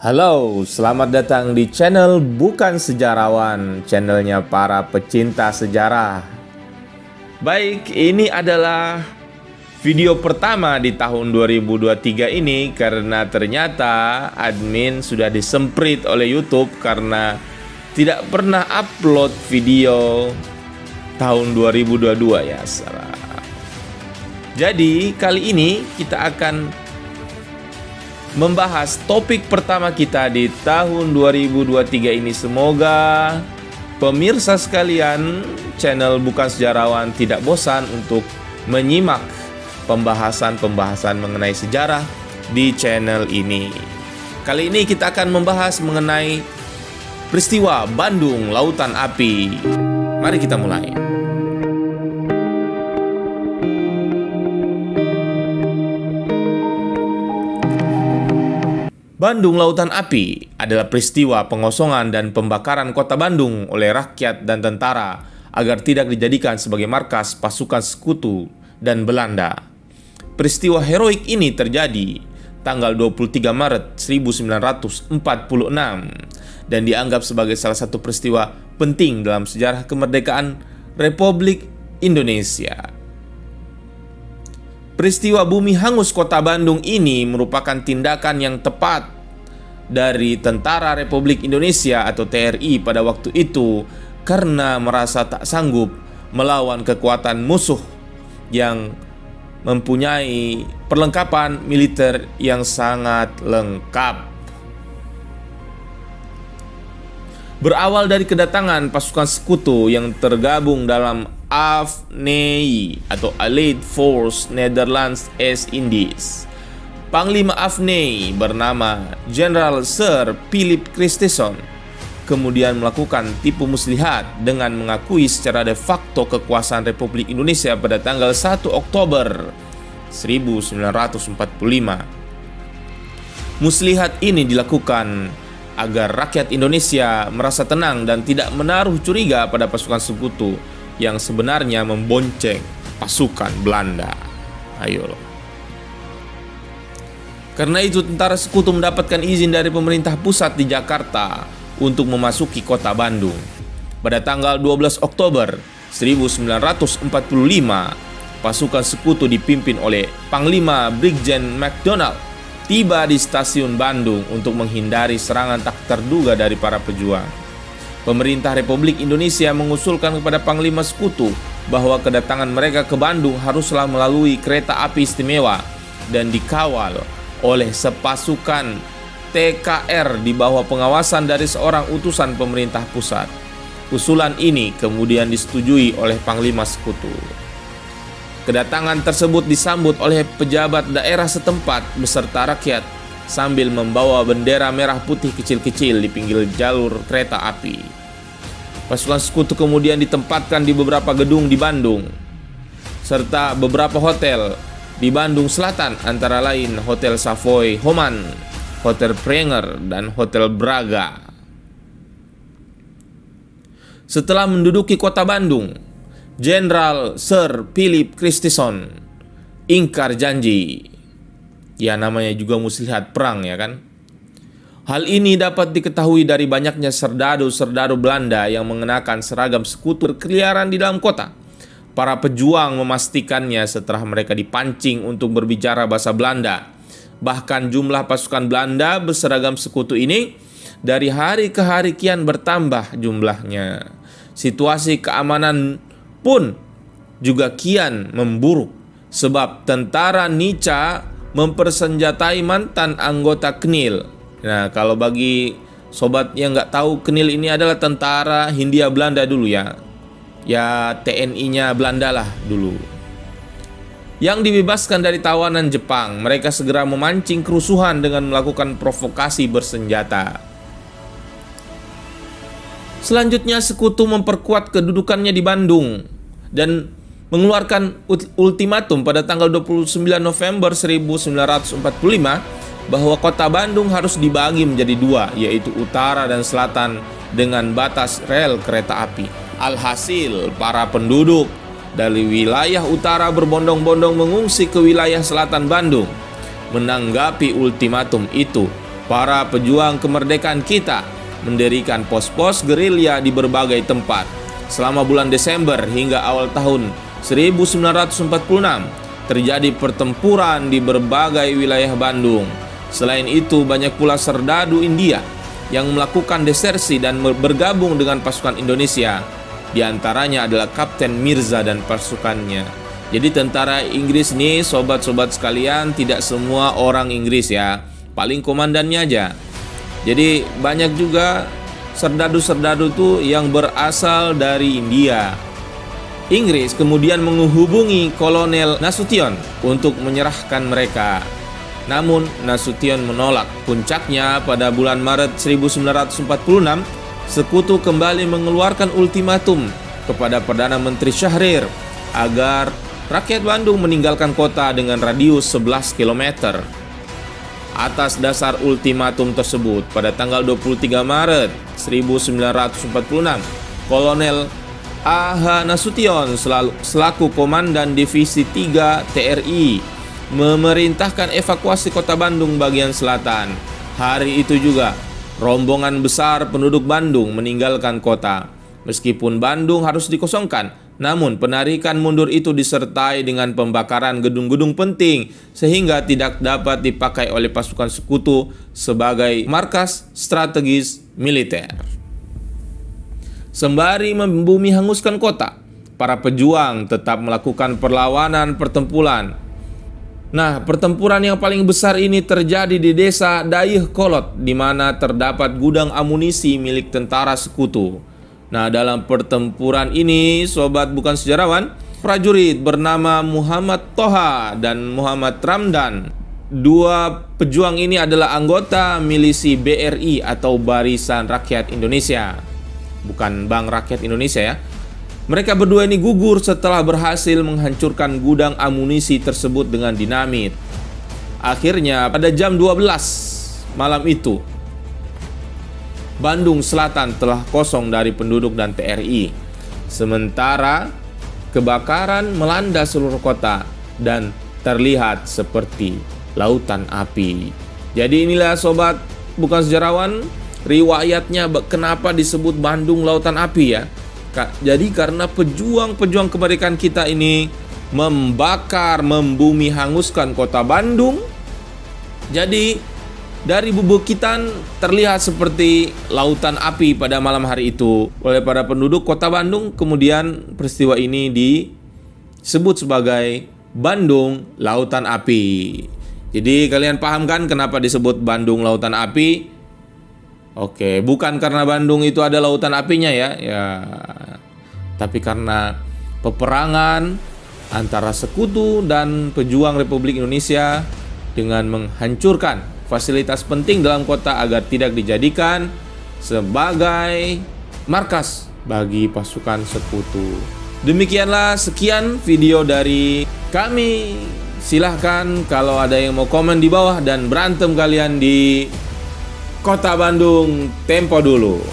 Halo, selamat datang di channel Bukan Sejarawan, channelnya para pecinta sejarah. Baik, ini adalah video pertama di tahun 2023 ini karena ternyata admin sudah disemprit oleh YouTube karena tidak pernah upload video tahun 2022 ya, salah. Jadi kali ini kita akan membahas topik pertama kita di tahun 2023 ini. Semoga pemirsa sekalian channel Bukan Sejarawan tidak bosan untuk menyimak pembahasan-pembahasan mengenai sejarah di channel ini. Kali ini kita akan membahas mengenai peristiwa Bandung Lautan Api. Mari kita mulai. Bandung Lautan Api adalah peristiwa pengosongan dan pembakaran kota Bandung oleh rakyat dan tentara agar tidak dijadikan sebagai markas pasukan sekutu dan Belanda. Peristiwa heroik ini terjadi tanggal 23 Maret 1946 dan dianggap sebagai salah satu peristiwa penting dalam sejarah kemerdekaan Republik Indonesia. Peristiwa bumi hangus kota Bandung ini merupakan tindakan yang tepat dari Tentara Republik Indonesia atau TRI pada waktu itu karena merasa tak sanggup melawan kekuatan musuh yang mempunyai perlengkapan militer yang sangat lengkap. Berawal dari kedatangan pasukan sekutu yang tergabung dalam AFNI atau Allied Force Netherlands East Indies. Panglima AFNI bernama Jenderal Sir Philip Christison kemudian melakukan tipu muslihat dengan mengakui secara de facto kekuasaan Republik Indonesia pada tanggal 1 Oktober 1945. Muslihat ini dilakukan agar rakyat Indonesia merasa tenang dan tidak menaruh curiga pada pasukan sekutu yang sebenarnya membonceng pasukan Belanda. Ayo. Karena itu tentara sekutu mendapatkan izin dari pemerintah pusat di Jakarta untuk memasuki kota Bandung. Pada tanggal 12 Oktober 1945, pasukan sekutu dipimpin oleh Panglima Brigjen McDonald tiba di stasiun Bandung untuk menghindari serangan tak terduga dari para pejuang. Pemerintah Republik Indonesia mengusulkan kepada Panglima Sekutu bahwa kedatangan mereka ke Bandung haruslah melalui kereta api istimewa dan dikawal oleh sepasukan TKR di bawah pengawasan dari seorang utusan pemerintah pusat. Usulan ini kemudian disetujui oleh Panglima Sekutu. Kedatangan tersebut disambut oleh pejabat daerah setempat beserta rakyat sambil membawa bendera merah putih kecil-kecil di pinggir jalur kereta api. Pasukan sekutu kemudian ditempatkan di beberapa gedung di Bandung, serta beberapa hotel di Bandung Selatan, antara lain Hotel Savoy Homan, Hotel Prenger, dan Hotel Braga. Setelah menduduki kota Bandung, Jenderal Sir Philip Christison ingkar janji. Ya, namanya juga muslihat perang ya kan. Hal ini dapat diketahui dari banyaknya serdadu-serdadu Belanda yang mengenakan seragam sekutu berkeliaran di dalam kota. Para pejuang memastikannya setelah mereka dipancing untuk berbicara bahasa Belanda. Bahkan jumlah pasukan Belanda berseragam sekutu ini dari hari ke hari kian bertambah jumlahnya. Situasi keamanan pun juga kian memburuk sebab tentara Nica mempersenjatai mantan anggota KNIL. Nah, kalau bagi sobat yang nggak tahu, KNIL ini adalah tentara Hindia Belanda dulu ya. Ya, TNI-nya Belanda lah dulu. Yang dibebaskan dari tawanan Jepang, mereka segera memancing kerusuhan dengan melakukan provokasi bersenjata. Selanjutnya, sekutu memperkuat kedudukannya di Bandung dan mengeluarkan ultimatum pada tanggal 29 November 1945 bahwa kota Bandung harus dibagi menjadi dua, yaitu utara dan selatan dengan batas rel kereta api. Alhasil, para penduduk dari wilayah utara berbondong-bondong mengungsi ke wilayah selatan Bandung. Menanggapi ultimatum itu, para pejuang kemerdekaan kita mendirikan pos-pos gerilya di berbagai tempat. Selama bulan Desember hingga awal tahun 1946, terjadi pertempuran di berbagai wilayah Bandung. Selain itu, banyak pula serdadu India yang melakukan desersi dan bergabung dengan pasukan Indonesia. Di antaranya adalah Kapten Mirza dan pasukannya. Jadi tentara Inggris nih, sobat-sobat sekalian, tidak semua orang Inggris ya, paling komandannya aja. Jadi banyak juga serdadu-serdadu tuh yang berasal dari India. Inggris kemudian menghubungi Kolonel Nasution untuk menyerahkan mereka. Namun Nasution menolak. Puncaknya pada bulan Maret 1946, Sekutu kembali mengeluarkan ultimatum kepada Perdana Menteri Syahrir agar rakyat Bandung meninggalkan kota dengan radius 11 km. Atas dasar ultimatum tersebut, pada tanggal 23 Maret 1946, Kolonel A.H. Nasution selaku Komandan Divisi 3 TRI memerintahkan evakuasi kota Bandung bagian selatan. Hari itu juga, rombongan besar penduduk Bandung meninggalkan kota. Meskipun Bandung harus dikosongkan, namun penarikan mundur itu disertai dengan pembakaran gedung-gedung penting sehingga tidak dapat dipakai oleh pasukan Sekutu sebagai markas strategis militer. Sembari membumi hanguskan kota, para pejuang tetap melakukan perlawanan pertempuran. Nah, pertempuran yang paling besar ini terjadi di desa Dayeuh Kolot, di mana terdapat gudang amunisi milik tentara Sekutu. Nah, dalam pertempuran ini, sobat bukan sejarawan, prajurit bernama Muhammad Toha dan Muhammad Ramdan. Dua pejuang ini adalah anggota milisi BRI atau Barisan Rakyat Indonesia. Bukan Bank Rakyat Indonesia ya. Mereka berdua ini gugur setelah berhasil menghancurkan gudang amunisi tersebut dengan dinamit. Akhirnya pada jam 12 malam itu, Bandung Selatan telah kosong dari penduduk dan TRI. Sementara kebakaran melanda seluruh kota dan terlihat seperti lautan api. Jadi inilah sobat bukan sejarawan, riwayatnya kenapa disebut Bandung Lautan Api ya. Jadi karena pejuang-pejuang kemerdekaan kita ini membakar, membumi hanguskan kota Bandung. Jadi dari bubukitan terlihat seperti lautan api pada malam hari itu oleh para penduduk kota Bandung. Kemudian peristiwa ini disebut sebagai Bandung Lautan Api. Jadi kalian paham kan kenapa disebut Bandung Lautan Api? Oke, bukan karena Bandung itu ada lautan apinya ya, tapi karena peperangan antara Sekutu dan pejuang Republik Indonesia dengan menghancurkan fasilitas penting dalam kota agar tidak dijadikan sebagai markas bagi pasukan Sekutu. Demikianlah sekian video dari kami. Silahkan kalau ada yang mau komen di bawah dan berantem kalian di Kota Bandung tempo dulu.